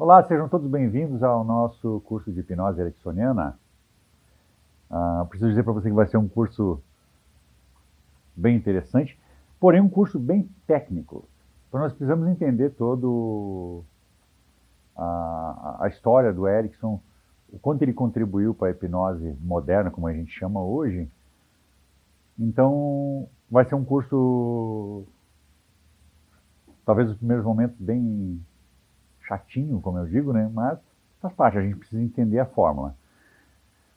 Olá, sejam todos bem-vindos ao nosso curso de hipnose ericksoniana. Preciso dizer para você que vai ser um curso bem interessante, porém um curso bem técnico. Então nós precisamos entender todo a história do Erickson, o quanto ele contribuiu para a hipnose moderna, como a gente chama hoje. Então vai ser um curso, talvez nos primeiros momentos, bem chatinho, como eu digo, né? Mas faz parte, a gente precisa entender a fórmula.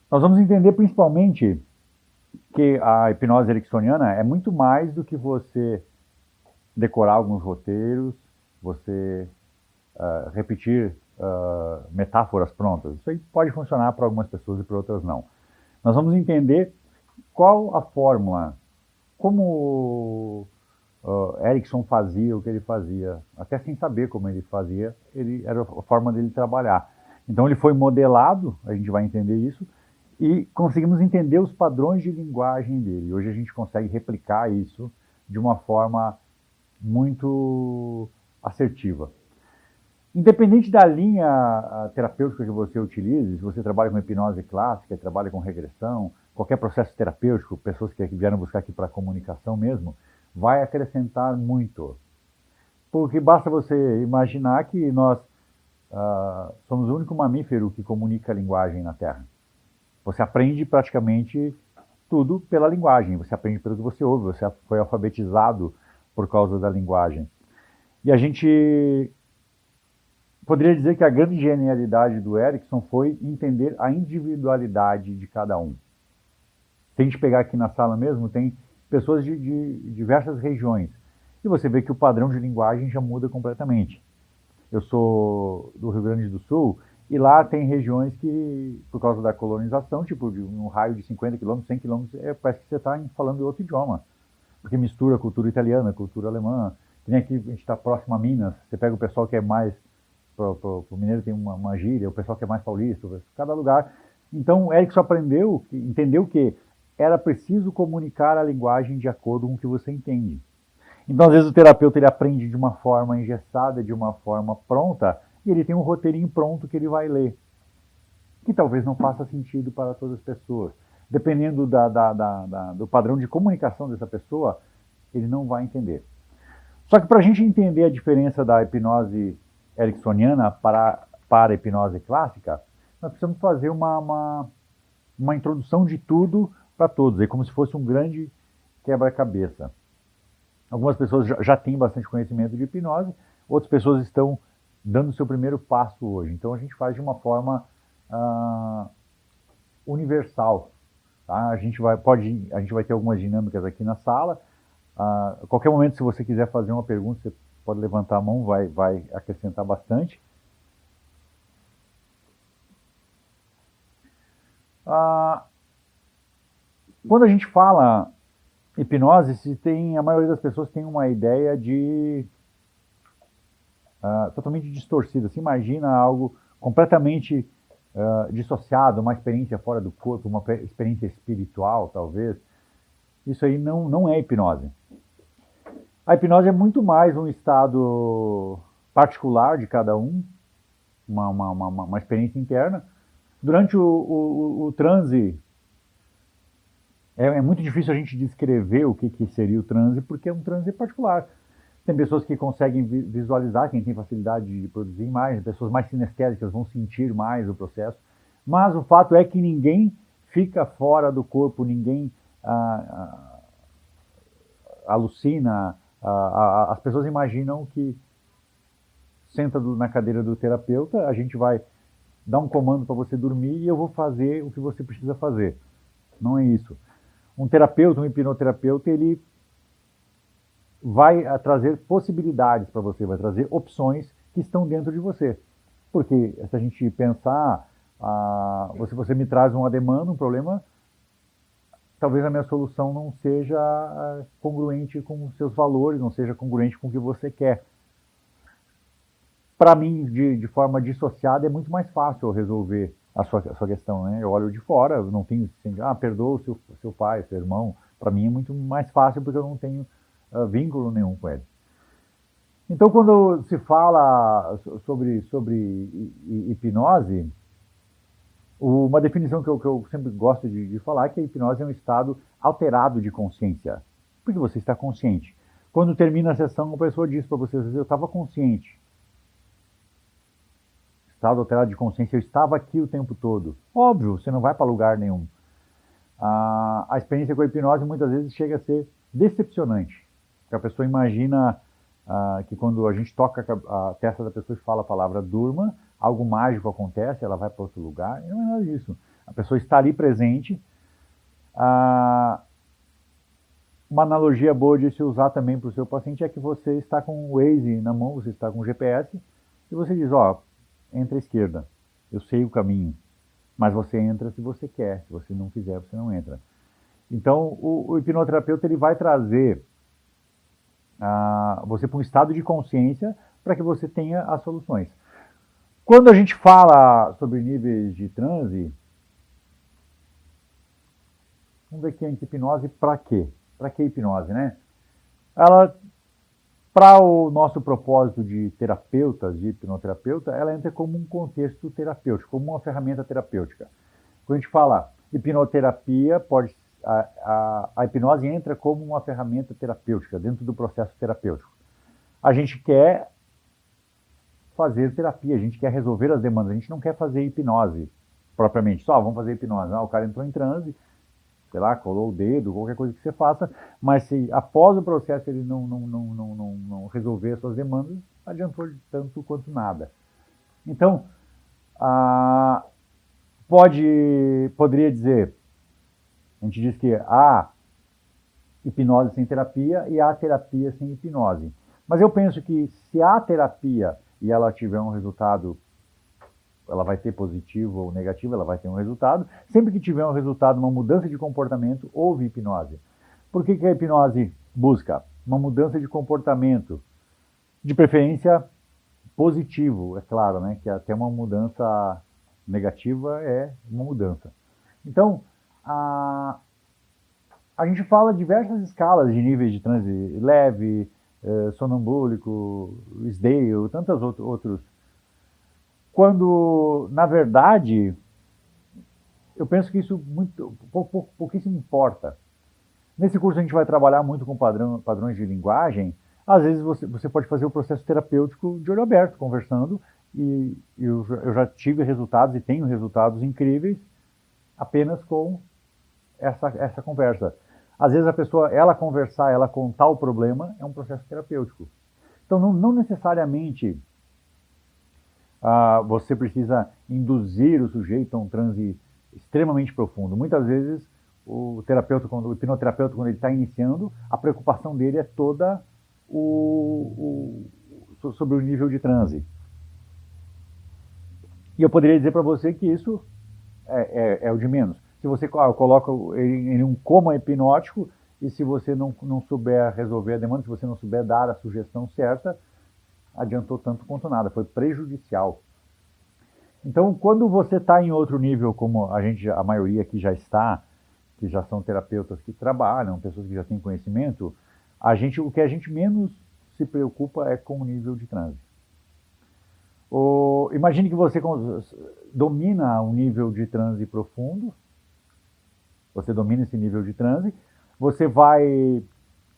Nós vamos entender principalmente que a hipnose ericksoniana é muito mais do que você decorar alguns roteiros, você repetir metáforas prontas. Isso aí pode funcionar para algumas pessoas e para outras não. Nós vamos entender qual a fórmula, como Erickson fazia o que ele fazia, até sem saber como ele fazia, era a forma dele trabalhar. Então ele foi modelado, a gente vai entender isso, e conseguimos entender os padrões de linguagem dele. Hoje a gente consegue replicar isso de uma forma muito assertiva. Independente da linha terapêutica que você utilize, se você trabalha com hipnose clássica, trabalha com regressão, qualquer processo terapêutico, pessoas que vieram buscar aqui para a comunicação mesmo, vai acrescentar muito. Porque basta você imaginar que nós somos o único mamífero que comunica a linguagem na Terra. Você aprende praticamente tudo pela linguagem, você aprende pelo que você ouve, você foi alfabetizado por causa da linguagem. E a gente poderia dizer que a grande genialidade do Erickson foi entender a individualidade de cada um. Se a gente pegar aqui na sala mesmo, tem pessoas de diversas regiões. E você vê que o padrão de linguagem já muda completamente. Eu sou do Rio Grande do Sul, e lá tem regiões que, por causa da colonização, tipo, de um raio de 50 quilômetros, 100 quilômetros, parece que você está falando outro idioma. Porque mistura a cultura italiana, a cultura alemã. Tem aqui, a gente está próximo a Minas, você pega o pessoal que é mais, pro mineiro tem uma gíria, o pessoal que é mais paulista, cada lugar. Então, o Erickson entendeu que era preciso comunicar a linguagem de acordo com o que você entende. Então, às vezes, o terapeuta ele aprende de uma forma engessada, de uma forma pronta, e ele tem um roteirinho pronto que ele vai ler, que talvez não faça sentido para todas as pessoas. Dependendo do padrão de comunicação dessa pessoa, ele não vai entender. Só que para a gente entender a diferença da hipnose ericksoniana para a hipnose clássica, nós precisamos fazer uma introdução de tudo para todos, é como se fosse um grande quebra-cabeça. Algumas pessoas já têm bastante conhecimento de hipnose, outras pessoas estão dando o seu primeiro passo hoje. Então a gente faz de uma forma universal. Tá? A gente vai ter algumas dinâmicas aqui na sala. A qualquer momento, se você quiser fazer uma pergunta, você pode levantar a mão, vai acrescentar bastante. Quando a gente fala hipnose, a maioria das pessoas tem uma ideia totalmente distorcida. Se imagina algo completamente dissociado, uma experiência fora do corpo, uma experiência espiritual, talvez. Isso aí não é hipnose. A hipnose é muito mais um estado particular de cada um, uma experiência interna. Durante o transe, é muito difícil a gente descrever o que seria o transe, porque é um transe particular. Tem pessoas que conseguem visualizar, quem tem facilidade de produzir mais, pessoas mais sinestésicas vão sentir mais o processo. Mas o fato é que ninguém fica fora do corpo, ninguém alucina. As pessoas imaginam que senta na cadeira do terapeuta, a gente vai dar um comando para você dormir e eu vou fazer o que você precisa fazer. Não é isso. Um terapeuta, um hipnoterapeuta, ele vai trazer possibilidades para você, vai trazer opções que estão dentro de você. Porque se a gente pensar, se você me traz uma demanda, um problema, talvez a minha solução não seja congruente com os seus valores, não seja congruente com o que você quer. Para mim, de forma dissociada, é muito mais fácil resolver a sua questão. Né? Eu olho de fora, eu não tenho assim, perdoa o seu pai, seu irmão. Para mim é muito mais fácil porque eu não tenho vínculo nenhum com ele. Então, quando se fala sobre hipnose, uma definição que eu sempre gosto de falar é que a hipnose é um estado alterado de consciência, porque você está consciente. Quando termina a sessão, a pessoa diz para você, eu estava consciente. Estado alterado de consciência, eu estava aqui o tempo todo. Óbvio, você não vai para lugar nenhum. A experiência com a hipnose muitas vezes chega a ser decepcionante. Porque a pessoa imagina que quando a gente toca a testa da pessoa e fala a palavra durma, algo mágico acontece, ela vai para outro lugar, e não é nada disso. A pessoa está ali presente. Ah, uma analogia boa de se usar também para o seu paciente é que você está com o Waze na mão, você está com o GPS, e você diz, ó, entra à esquerda, eu sei o caminho, mas você entra se você quer, se você não quiser, você não entra. Então, o hipnoterapeuta ele vai trazer você para um estado de consciência para que você tenha as soluções. Quando a gente fala sobre níveis de transe, vamos ver aqui a hipnose para quê? Para que hipnose, né? Ela, para o nosso propósito de terapeutas, de hipnoterapeuta, ela entra como um contexto terapêutico, como uma ferramenta terapêutica. Quando a gente fala hipnoterapia, a hipnose entra como uma ferramenta terapêutica dentro do processo terapêutico. A gente quer fazer terapia, a gente quer resolver as demandas, a gente não quer fazer hipnose propriamente, só vamos fazer hipnose. O cara entrou em transe, sei lá, colou o dedo, qualquer coisa que você faça, mas se após o processo ele não resolver as suas demandas, adiantou tanto quanto nada. Então, poderia dizer, a gente diz que há hipnose sem terapia e há terapia sem hipnose. Mas eu penso que se há terapia e ela tiver um resultado, ela vai ter positivo ou negativo, ela vai ter um resultado. Sempre que tiver um resultado, uma mudança de comportamento, houve hipnose. Por que a hipnose busca? Uma mudança de comportamento, de preferência positivo, é claro, né? Que até uma mudança negativa é uma mudança. Então, a gente fala diversas escalas de níveis de transe leve, sonambúlico, SDAIL, tantos outros. Quando, na verdade, eu penso que isso pouquíssimo importa. Nesse curso a gente vai trabalhar muito com padrões de linguagem. Às vezes você pode fazer o processo terapêutico de olho aberto, conversando, e eu já tive resultados e tenho resultados incríveis apenas com essa conversa. Às vezes a pessoa, ela conversar, ela contar o problema, é um processo terapêutico. Então não necessariamente você precisa induzir o sujeito a um transe extremamente profundo. Muitas vezes o hipnoterapeuta, quando ele está iniciando, a preocupação dele é toda sobre o nível de transe. E eu poderia dizer para você que isso é o de menos. Se você coloca ele em um coma hipnótico e se você não souber resolver a demanda, se você não souber dar a sugestão certa, adiantou tanto quanto nada, foi prejudicial. Então, quando você está em outro nível, como a maioria aqui já está, que já são terapeutas que trabalham, pessoas que já têm conhecimento, o que a gente menos se preocupa é com o nível de transe. Imagine que você domina um nível de transe profundo, você domina esse nível de transe, você vai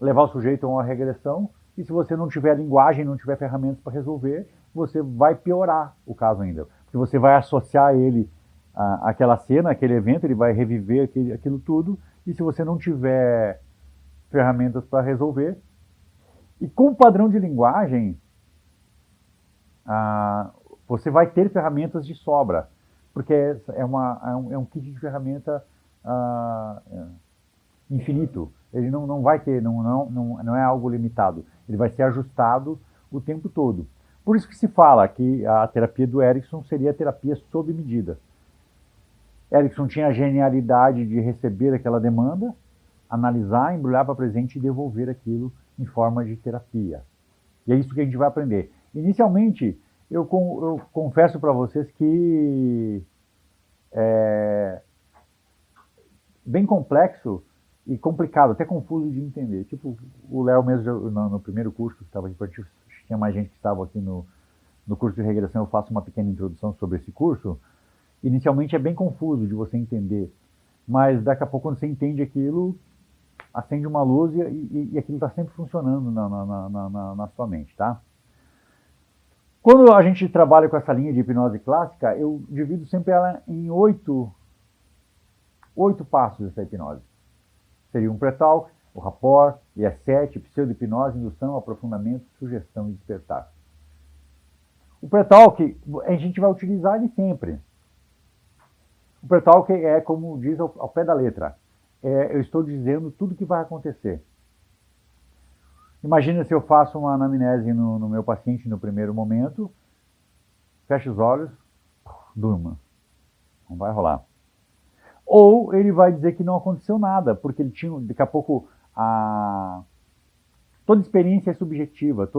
levar o sujeito a uma regressão, e se você não tiver linguagem, não tiver ferramentas para resolver, você vai piorar o caso ainda. Porque você vai associar ele àquela cena, àquele evento, ele vai reviver aquilo tudo, e se você não tiver ferramentas para resolver, e com o padrão de linguagem, você vai ter ferramentas de sobra, porque é um kit de ferramenta infinito. Ele não vai ter, não é algo limitado. Ele vai ser ajustado o tempo todo. Por isso que se fala que a terapia do Erickson seria a terapia sob medida. Erickson tinha a genialidade de receber aquela demanda, analisar, embrulhar para presente e devolver aquilo em forma de terapia. E é isso que a gente vai aprender. Inicialmente, eu confesso para vocês que é bem complexo e complicado, até confuso de entender. Tipo, o Léo mesmo, no primeiro curso que estava aqui, tinha mais gente que estava aqui no curso de regressão, eu faço uma pequena introdução sobre esse curso. Inicialmente é bem confuso de você entender, mas daqui a pouco quando você entende aquilo, acende uma luz e aquilo está sempre funcionando na sua mente, tá? Quando a gente trabalha com essa linha de hipnose clássica, eu divido sempre ela em oito passos dessa hipnose. Seria um pré-talk, o rapport, IS7, pseudo-hipnose, indução, aprofundamento, sugestão e despertar. O pré-talk, a gente vai utilizar ele sempre. O pré-talk é, como diz ao pé da letra, eu estou dizendo tudo o que vai acontecer. Imagina se eu faço uma anamnese no meu paciente no primeiro momento, fecha os olhos, durma. Não vai rolar. Ou ele vai dizer que não aconteceu nada, porque ele tinha, daqui a pouco, toda experiência é subjetiva,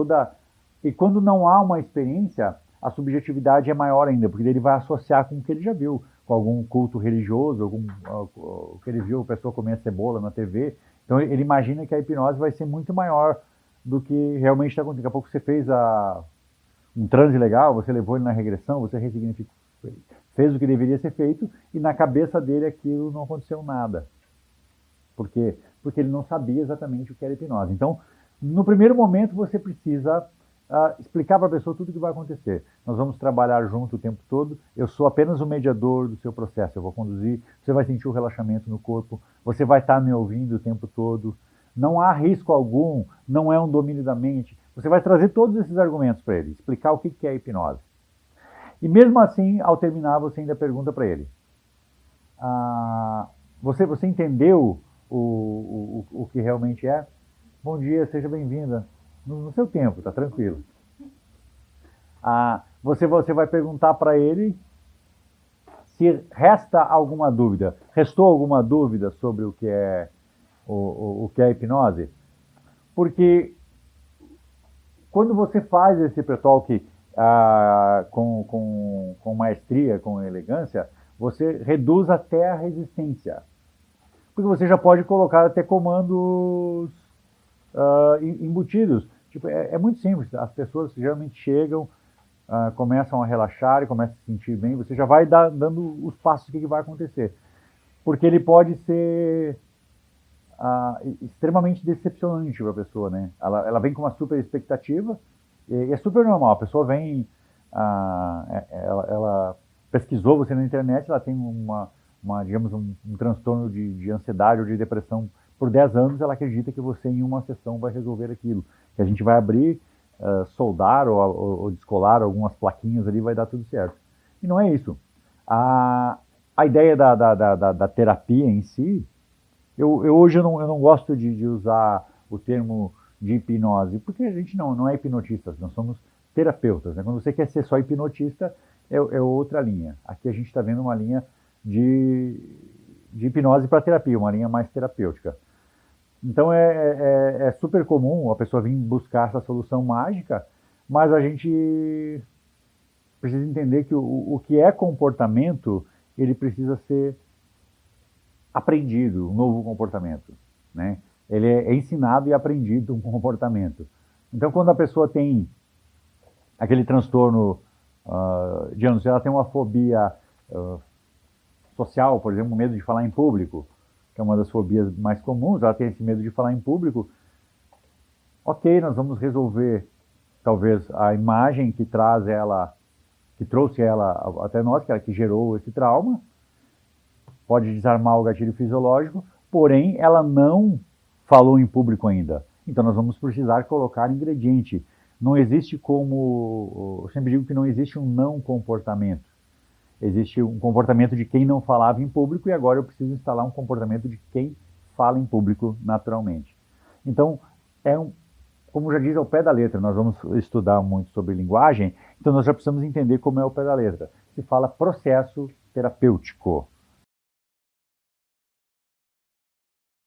e quando não há uma experiência, a subjetividade é maior ainda, porque ele vai associar com o que ele já viu, com algum culto religioso, o que ele viu, a pessoa comer cebola na TV. Então ele imagina que a hipnose vai ser muito maior do que realmente está acontecendo. Daqui a pouco você fez um transe legal, você levou ele na regressão, você ressignificou, fez o que deveria ser feito, e na cabeça dele aquilo não aconteceu nada. Por quê? Porque ele não sabia exatamente o que era hipnose. Então, no primeiro momento, você precisa explicar para a pessoa tudo o que vai acontecer. Nós vamos trabalhar junto o tempo todo. Eu sou apenas o mediador do seu processo. Eu vou conduzir. Você vai sentir o relaxamento no corpo. Você vai estar me ouvindo o tempo todo. Não há risco algum. Não é um domínio da mente. Você vai trazer todos esses argumentos para ele. Explicar o que é hipnose. E mesmo assim, ao terminar, você ainda pergunta para ele. Você entendeu o que realmente é? Bom dia, seja bem-vinda. No seu tempo, tá tranquilo. Você vai perguntar para ele se resta alguma dúvida. Restou alguma dúvida sobre o que é hipnose? Porque quando você faz esse pré-talk com maestria, com elegância, você reduz até a resistência. Porque você já pode colocar até comandos embutidos. Tipo, é muito simples. As pessoas geralmente chegam, começam a relaxar e começam a se sentir bem. Você já vai dando os passos do que vai acontecer. Porque ele pode ser extremamente decepcionante para a pessoa, né? Ela vem com uma super expectativa e é super normal. A pessoa vem, ela pesquisou você na internet, ela tem digamos, um transtorno de ansiedade ou de depressão por 10 anos, ela acredita que você em uma sessão vai resolver aquilo. Que a gente vai abrir, soldar ou descolar algumas plaquinhas ali, vai dar tudo certo. E não é isso. A ideia da terapia em si, hoje eu não gosto de usar o termo de hipnose, porque a gente não é hipnotista, nós somos terapeutas. Né? Quando você quer ser só hipnotista, é outra linha. Aqui a gente está vendo uma linha de hipnose para terapia, uma linha mais terapêutica. Então é super comum a pessoa vir buscar essa solução mágica, mas a gente precisa entender que o que é comportamento, ele precisa ser aprendido, um novo comportamento, né? Ele é ensinado e aprendido um comportamento. Então quando a pessoa tem aquele transtorno, digamos, se ela tem uma fobia social, por exemplo, medo de falar em público, que é uma das fobias mais comuns, ela tem esse medo de falar em público, ok, nós vamos resolver, talvez, a imagem que trouxe ela até nós, que gerou esse trauma, pode desarmar o gatilho fisiológico, porém, ela não falou em público ainda. Então, nós vamos precisar colocar ingrediente. Não existe eu sempre digo que não existe um não comportamento. Existe um comportamento de quem não falava em público e agora eu preciso instalar um comportamento de quem fala em público naturalmente. Então, como já diz, é o pé da letra. Nós vamos estudar muito sobre linguagem, então nós já precisamos entender como é o pé da letra. Se fala processo terapêutico.